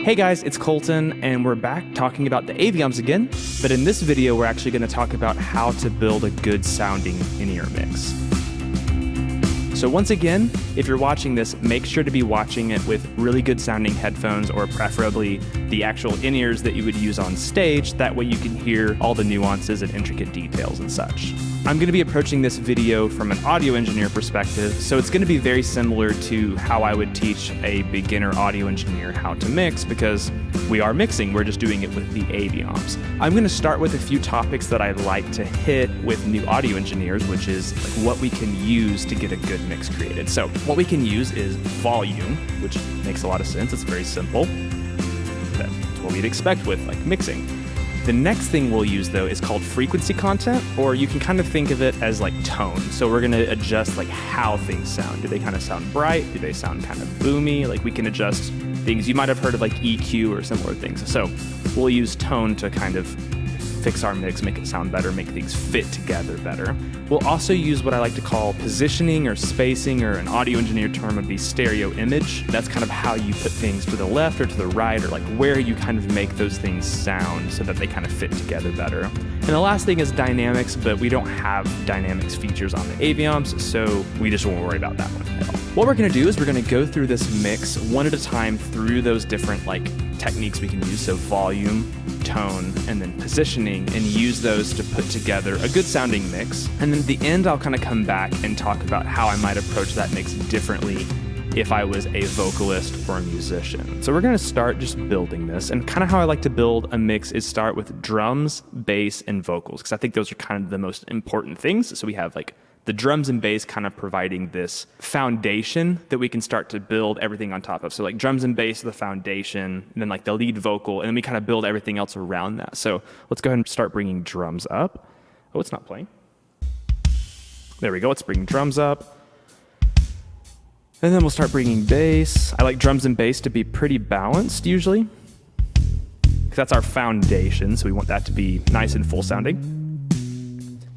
Hey guys, it's Colton, and we're back talking about the Avioms again, but in this video we're actually going to talk about how to build a good sounding in-ear mix. So once again, if you're watching this, make sure to be watching it with really good sounding headphones, or preferably the actual in-ears that you would use on stage. That way you can hear all the nuances and intricate details and such. I'm going to be approaching this video from an audio engineer perspective, so it's going to be very similar to how I would teach a beginner audio engineer how to mix, because we are mixing, we're just doing it with the Avioms. I'm going to start with a few topics that I'd like to hit with new audio engineers, which is like what we can use to get a good mix created. So what we can use is volume, which makes a lot of sense. It's very simple. That's what we'd expect with like mixing. The next thing we'll use though is called frequency content, or you can kind of think of it as like tone. So we're gonna adjust like how things sound. Do they kind of sound bright? Do they sound kind of boomy? Like we can adjust things. You might have heard of like EQ or similar things. So we'll use tone to kind of fix our mix, make it sound better, make things fit together better. We'll also use what I like to call positioning or spacing, or an audio engineer term would be stereo image. That's kind of how you put things to the left or to the right, or like where you kind of make those things sound so that they kind of fit together better. And the last thing is dynamics, but we don't have dynamics features on the Avioms, so we just won't worry about that one at all. What we're gonna do is we're gonna go through this mix one at a time through those different like techniques we can use, so volume, tone, and then positioning, and use those to put together a good sounding mix. And then at the end, I'll kind of come back and talk about how I might approach that mix differently if I was a vocalist or a musician. So we're gonna start just building this, and kind of how I like to build a mix is start with drums, bass, and vocals, because I think those are kind of the most important things. So we have like the drums and bass kind of providing this foundation that we can start to build everything on top of. So like drums and bass are the foundation, and then like the lead vocal, and then we kind of build everything else around that. So let's go ahead and start bringing drums up. Oh, it's not playing. There we go, let's bring drums up. And then we'll start bringing bass. I like drums and bass to be pretty balanced usually, because that's our foundation, so we want that to be nice and full sounding.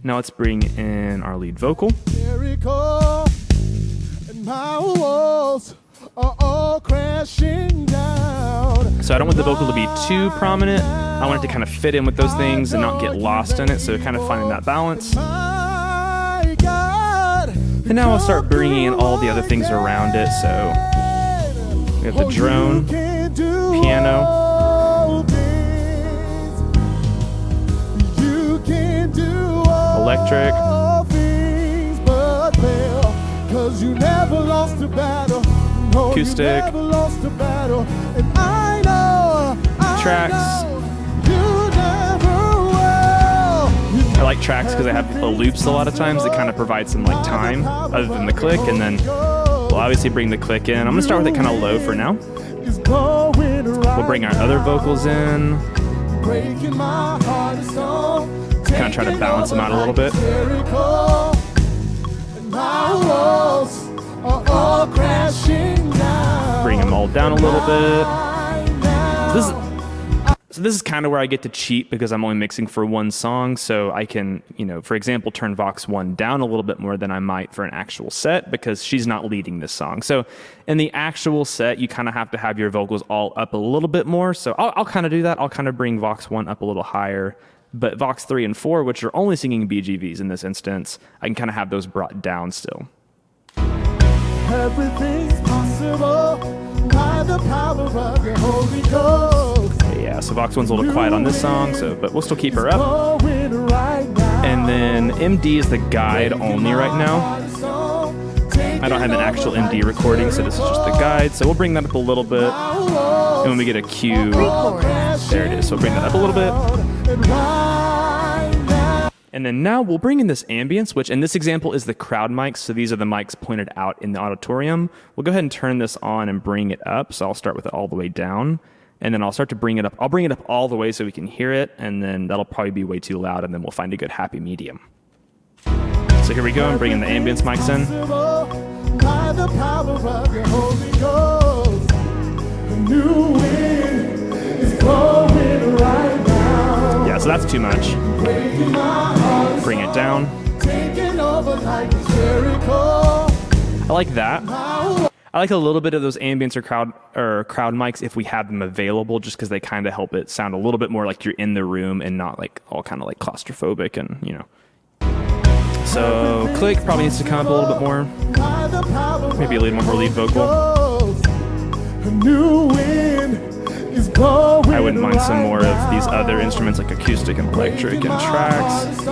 Now let's bring in our lead vocal. Jericho, and my walls are all crashing down. So I don't want the vocal to be too prominent. I want it to kind of fit in with those things and not get lost in it, so kind of finding that balance. And now I'll start bringing in all the other things around it. So we have the drone, piano, electric, acoustic, tracks. I like tracks because they have the loops a lot of times that kind of provide some like time other than the click, and then we'll obviously bring the click in. I'm gonna start with it kind of low for now. We'll bring our other vocals in. Kind of try to balance them out a little bit. Bring them all down a little bit. So this is kind of where I get to cheat, because I'm only mixing for one song, so I can, for example, turn Vox 1 down a little bit more than I might for an actual set, because she's not leading this song. So in the actual set, you kind of have to have your vocals all up a little bit more, so I'll kind of do that. I'll kind of bring Vox 1 up a little higher, but Vox 3 and 4, which are only singing BGVs in this instance, I can kind of have those brought down still. Everything's possible by the power of the Holy Ghost. Yeah, so Vox 1's a little quiet on this song, but we'll still keep her up. And then MD is the guide only right now. I don't have an actual MD recording, so this is just the guide. So we'll bring that up a little bit. And when we get a cue, there it is. So we'll bring that up a little bit. And then now we'll bring in this ambience, which in this example is the crowd mics. So these are the mics pointed out in the auditorium. We'll go ahead and turn this on and bring it up. So I'll start with it all the way down, and then I'll start to bring it up. I'll bring it up all the way so we can hear it, and then that'll probably be way too loud, and then we'll find a good happy medium. So here we go, I'm bringing the ambience mics in. By the power of your Holy Ghost, the new wind is blowing right now. Yeah, so that's too much. Bring it down. I like that. I like a little bit of those ambience or crowd mics if we have them available, just because they kind of help it sound a little bit more like you're in the room and not like all kind of like claustrophobic and, you know. So click probably needs to come up a little bit more. Maybe one more lead vocal. I wouldn't mind some more of these other instruments like acoustic and electric and tracks.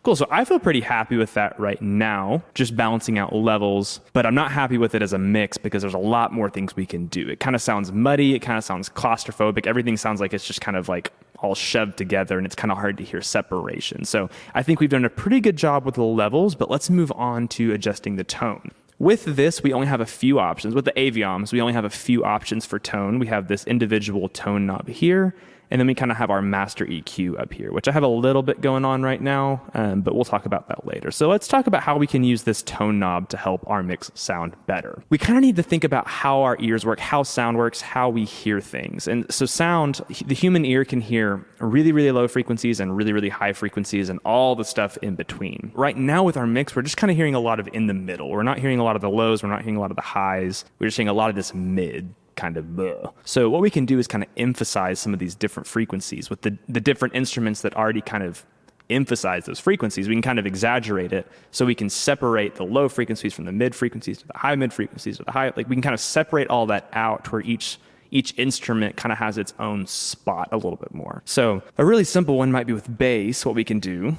Cool, so I feel pretty happy with that right now, just balancing out levels, but I'm not happy with it as a mix because there's a lot more things we can do. It kind of sounds muddy, it kind of sounds claustrophobic, everything sounds like it's just kind of like all shoved together and it's kind of hard to hear separation. So I think we've done a pretty good job with the levels, but let's move on to adjusting the tone. With this, we only have a few options. With the Avioms, we only have a few options for tone. We have this individual tone knob here, and then we kind of have our master EQ up here, which I have a little bit going on right now, but we'll talk about that later. So let's talk about how we can use this tone knob to help our mix sound better. We kind of need to think about how our ears work, how sound works, how we hear things. And so sound, the human ear can hear really, really low frequencies and really, really high frequencies and all the stuff in between. Right now with our mix, we're just kind of hearing a lot of in the middle. We're not hearing a lot of the lows, we're not hearing a lot of the highs. We're just hearing a lot of this mid. Kind of bleh. So what we can do is kind of emphasize some of these different frequencies with the different instruments that already kind of emphasize those frequencies. We can kind of exaggerate it so we can separate the low frequencies from the mid frequencies to the high mid frequencies to the high, like we can kind of separate all that out to where each instrument kind of has its own spot a little bit more. So a really simple one might be with bass. What we can do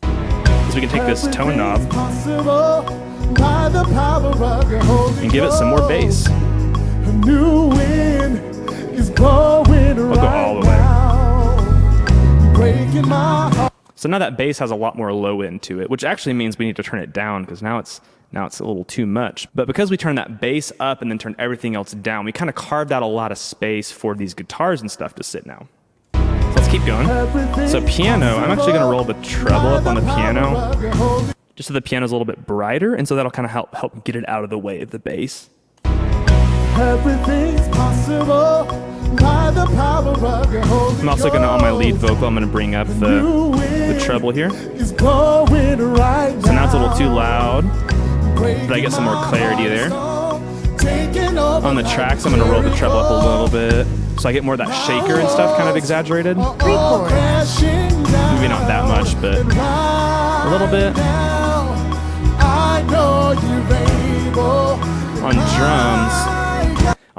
is we can take this tone knob and give it some more bass. New wind is blowing we'll go all the way. So now that bass has a lot more low end to it, which actually means we need to turn it down because now it's a little too much. But because we turn that bass up and then turn everything else down, we kind of carved out a lot of space for these guitars and stuff to sit now. So let's keep going. So piano, I'm actually going to roll the treble up on the piano just so the piano's a little bit brighter, and so that'll kind of help get it out of the way of the bass. Everything's possible by the power of your Holy Ghost. I'm also going to, on my lead vocal, I'm going to bring up the treble here. So now it's a little too loud, but I get some more clarity there. On the tracks, I'm going to roll the treble up a little bit, so I get more of that shaker and stuff kind of exaggerated. Maybe not that much, but a little bit.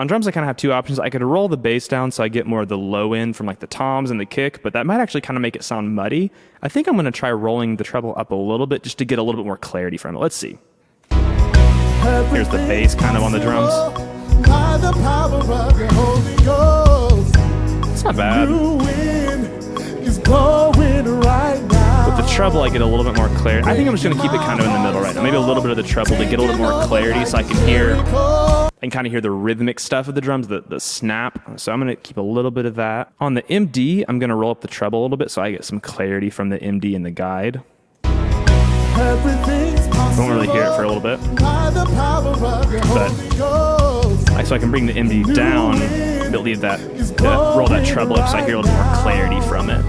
On drums, I kind of have two options. I could roll the bass down so I get more of the low end from like the toms and the kick, but that might actually kind of make it sound muddy. I think I'm going to try rolling the treble up a little bit just to get a little bit more clarity from it. Let's see. Here's the bass kind of on the drums. It's not bad. With the treble, I get a little bit more clarity. I think I'm just going to keep it kind of in the middle right now. Maybe a little bit of the treble to get a little bit more clarity so I can kind of hear the rhythmic stuff of the drums, the snap. So I'm going to keep a little bit of that. On the MD, I'm going to roll up the treble a little bit so I get some clarity from the MD and the guide. Don't really hear it for a little bit. But so I can bring the MD down, but leave that, roll that treble up so I hear a little more clarity from it.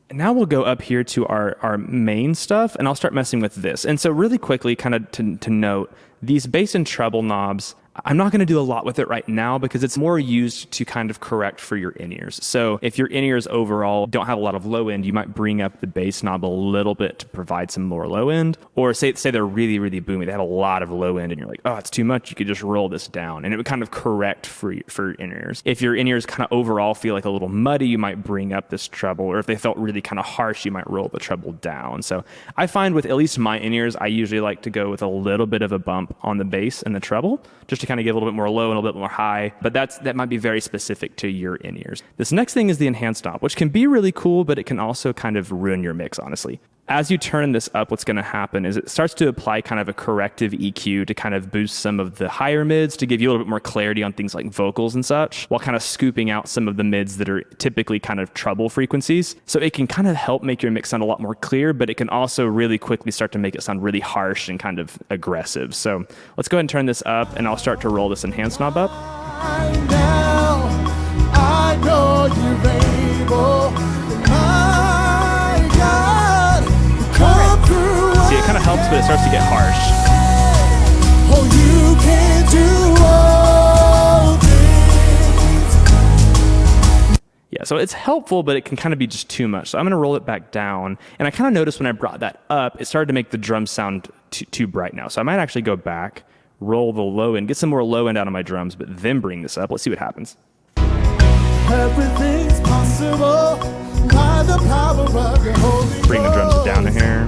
And now we'll go up here to our main stuff, and I'll start messing with this. And so really quickly, kind of to note, these bass and treble knobs, I'm not going to do a lot with it right now because it's more used to kind of correct for your in-ears. So if your in-ears overall don't have a lot of low end, you might bring up the bass knob a little bit to provide some more low end. Or say they're really, really boomy. They have a lot of low end and you're like, oh, it's too much. You could just roll this down and it would kind of correct for in-ears. If your in-ears kind of overall feel like a little muddy, you might bring up this treble. Or if they felt really kind of harsh, you might roll the treble down. So I find with at least my in-ears, I usually like to go with a little bit of a bump on the bass and the treble just to kind of give a little bit more low and a little bit more high, but that might be very specific to your in-ears. This next thing is the enhanced knob, which can be really cool, but it can also kind of ruin your mix, honestly. As you turn this up, what's going to happen is it starts to apply kind of a corrective EQ to kind of boost some of the higher mids to give you a little bit more clarity on things like vocals and such, while kind of scooping out some of the mids that are typically kind of treble frequencies. So it can kind of help make your mix sound a lot more clear, but it can also really quickly start to make it sound really harsh and kind of aggressive. So let's go ahead and turn this up, and I'll start to roll this enhanced knob up. I know you're able. helps, but it starts to get harsh. Oh, you can do all things. Yeah, so it's helpful, but it can kind of be just too much. So I'm going to roll it back down. And I kind of noticed when I brought that up, it started to make the drums sound too bright now. So I might actually go back, roll the low end, get some more low end out of my drums, but then bring this up. Let's see what happens. Everything's possible by the power of your Holy Bring the drums down to here.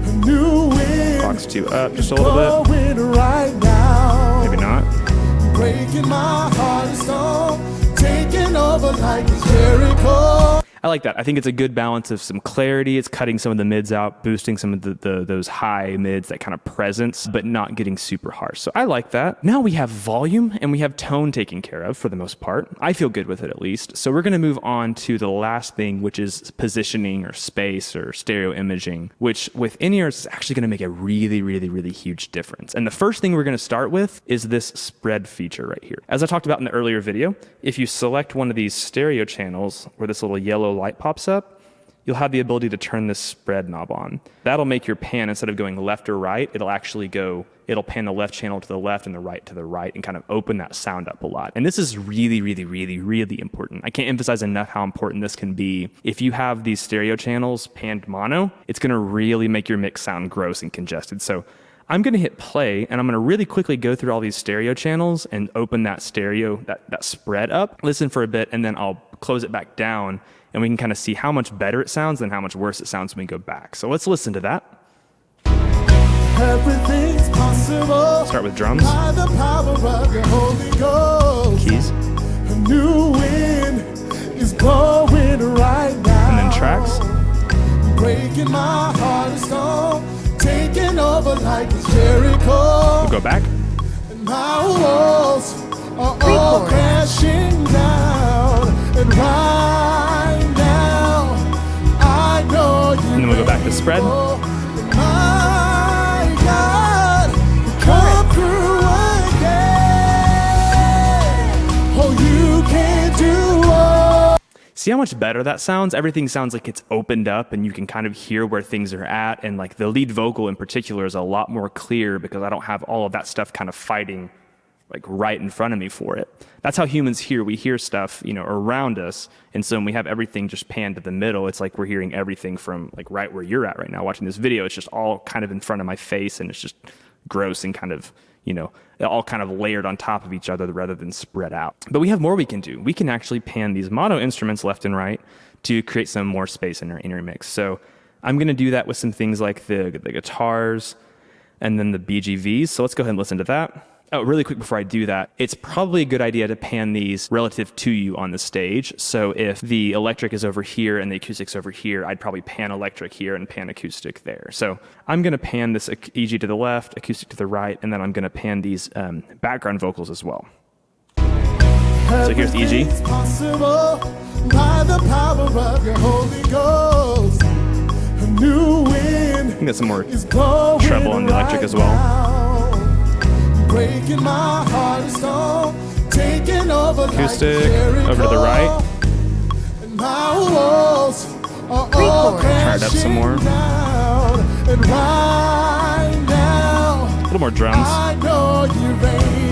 A new wind Box 2 up just a little bit. blowing right now. Maybe not. Breaking my heart of stone, taking over like it's Jericho. I like that. I think it's a good balance of some clarity. It's cutting some of the mids out, boosting some of those high mids, that kind of presence, but not getting super harsh. So I like that. Now we have volume and we have tone taken care of for the most part. I feel good with it at least. So we're going to move on to the last thing, which is positioning or space or stereo imaging, which with in-ears is actually going to make a really, really, really huge difference. And the first thing we're going to start with is this spread feature right here. As I talked about in the earlier video, if you select one of these stereo channels where this little yellow light pops up, you'll have the ability to turn this spread knob on. That'll make your pan, instead of going left or right, it'll pan the left channel to the left and the right to the right and kind of open that sound up a lot. And this is really, really, really, really important. I can't emphasize enough how important this can be. If you have these stereo channels panned mono, it's gonna really make your mix sound gross and congested. So I'm going to hit play, and I'm going to really quickly go through all these stereo channels and open that stereo, that spread up, listen for a bit, and then I'll close it back down, and we can kind of see how much better it sounds and how much worse it sounds when we go back. So let's listen to that. Everything's possible. Start with drums. By the power of your Holy Ghost. Keys. A new wind is blowing right now. And then tracks. Breaking my heart of stone, taking over like it's Jericho. We'll go back. And my walls are all crashing down. And right now, I know you. And then we'll go back to spread. And my God, come through again. Oh, you can do all. See how much better that sounds? Everything sounds like it's opened up and you can kind of hear where things are at. And like the lead vocal in particular is a lot more clear because I don't have all of that stuff kind of fighting like right in front of me for it. That's how humans hear. We hear stuff, around us. And so when we have everything just panned to the middle, it's like we're hearing everything from like right where you're at right now watching this video. It's just all kind of in front of my face and it's just gross and kind of, all kind of layered on top of each other rather than spread out. But we have more we can do. We can actually pan these mono instruments left and right to create some more space in our inner mix. So I'm going to do that with some things like the guitars and then the BGVs. So let's go ahead and listen to that. Oh, really quick before I do that, it's probably a good idea to pan these relative to you on the stage. So if the electric is over here and the acoustic's over here, I'd probably pan electric here and pan acoustic there. So I'm going to pan this EG to the left, acoustic to the right, and then I'm going to pan these background vocals as well. So here's EG. Possible by the power of your Holy Ghost. A new wind. I think that's some more treble on the electric as well. Breaking my heart of stone, taking over acoustic, like over to the right. And my walls are all try it up some more. down. And right now, A little more drums. I know you're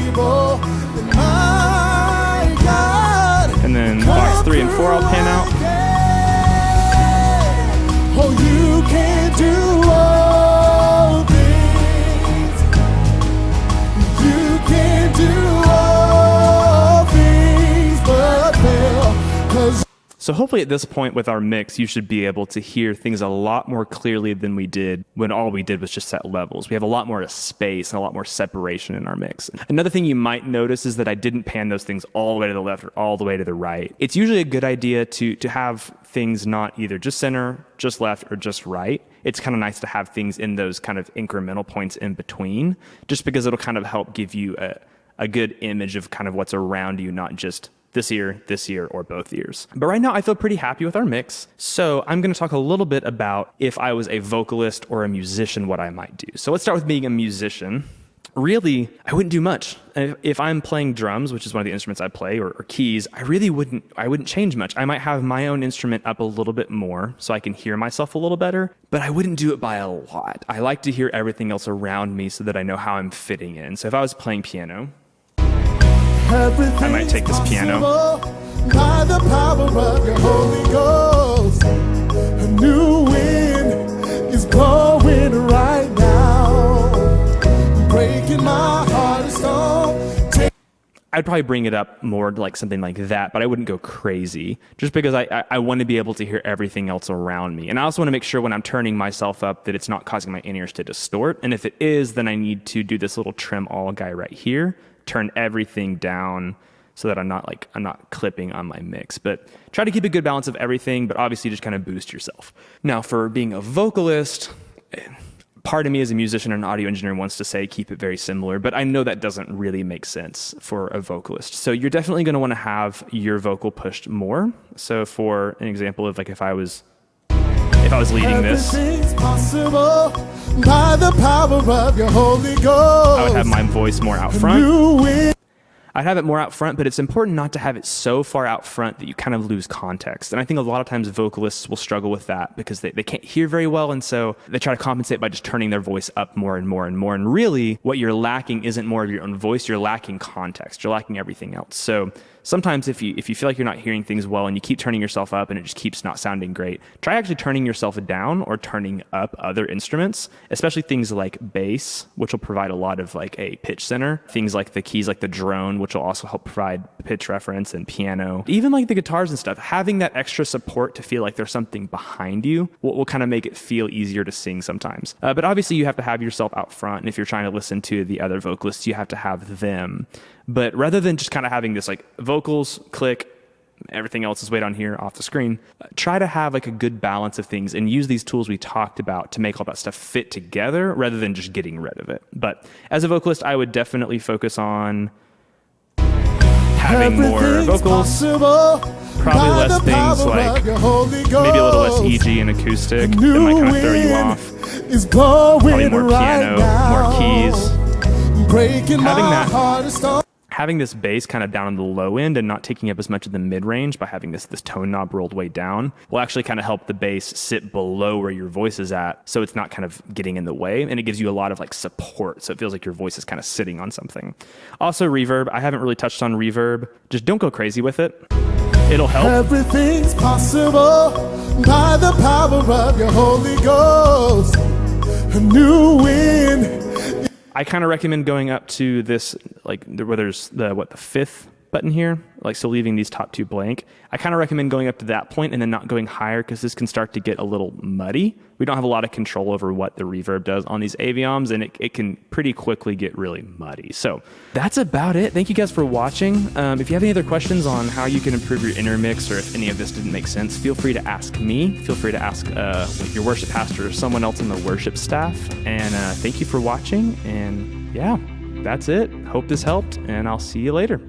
able. And my God, And then box 3 and 4 I'll pan out. oh, you can do all things. You can do all things but fail. 'Cause So hopefully at this point with our mix, you should be able to hear things a lot more clearly than we did when all we did was just set levels. We have a lot more space and a lot more separation in our mix. Another thing you might notice is that I didn't pan those things all the way to the left or all the way to the right. It's usually a good idea to have things not either just center, just left, or just right. It's kind of nice to have things in those kind of incremental points in between, just because it'll kind of help give you a good image of kind of what's around you, not just this ear, or both ears. But right now I feel pretty happy with our mix. So I'm going to talk a little bit about if I was a vocalist or a musician, what I might do. So let's start with being a musician. really, I wouldn't do much. If I'm playing drums, which is one of the instruments I play, or keys, I wouldn't change much. I might have my own instrument up a little bit more so I can hear myself a little better, but I wouldn't do it by a lot. I like to hear everything else around me so that I know how I'm fitting in. So if I was playing piano, I might take this piano. By the power of your Holy Ghost, a new wind is blowing right now, breaking my heart of stone. I'd probably bring it up more like something like that, but I wouldn't go crazy just because I want to be able to hear everything else around me. And I also want to make sure when I'm turning myself up that it's not causing my in-ears to distort. And if it is, then I need to do this little trim all guy right here, turn everything down so that I'm not clipping on my mix. But try to keep a good balance of everything, but obviously just kind of boost yourself. Now, for being a vocalist, part of me as a musician and an audio engineer wants to say keep it very similar, but I know that doesn't really make sense for a vocalist. So you're definitely going to want to have your vocal pushed more. So for an example of like if I was leading this, Everything's possible by the power of your Holy Ghost. I would have my voice more out front. I'd have it more out front, but it's important not to have it so far out front that you kind of lose context. And I think a lot of times vocalists will struggle with that because they can't hear very well. And so they try to compensate by just turning their voice up more and more and more. And really what you're lacking isn't more of your own voice. You're lacking context. You're lacking everything else. So sometimes if you feel like you're not hearing things well and you keep turning yourself up and it just keeps not sounding great, try actually turning yourself down or turning up other instruments, especially things like bass, which will provide a lot of like a pitch center. Things like the keys, like the drone, which will also help provide pitch reference, and piano. Even like the guitars and stuff, having that extra support to feel like there's something behind you will kind of make it feel easier to sing sometimes. But obviously you have to have yourself out front. And if you're trying to listen to the other vocalists, you have to have them. But rather than just kind of having this like vocals, click, everything else is way down here off the screen, try to have like a good balance of things and use these tools we talked about to make all that stuff fit together rather than just getting rid of it. But as a vocalist, I would definitely focus on having more vocals, probably less things like maybe a little less EG and acoustic that might kind of throw you off. Probably more piano, more keys. Having this bass kind of down on the low end and not taking up as much of the mid-range by having this tone knob rolled way down will actually kind of help the bass sit below where your voice is at, so it's not kind of getting in the way, and it gives you a lot of like support, so it feels like your voice is kind of sitting on something. Also reverb, I haven't really touched on reverb. Just don't go crazy with it. It'll help. Everything's possible by the power of your Holy Ghost. A new wind. I kind of recommend going up to this, like where there's the fifth button here, like so leaving these top two blank. I kind of recommend going up to that point and then not going higher because this can start to get a little muddy. We don't have a lot of control over what the reverb does on these Avioms, and it can pretty quickly get really muddy. So that's about it. Thank you guys for watching. If you have any other questions on how you can improve your inner mix or if any of this didn't make sense, feel free to ask me. Feel free to ask your worship pastor or someone else on the worship staff. And thank you for watching. And yeah, that's it. Hope this helped, and I'll see you later.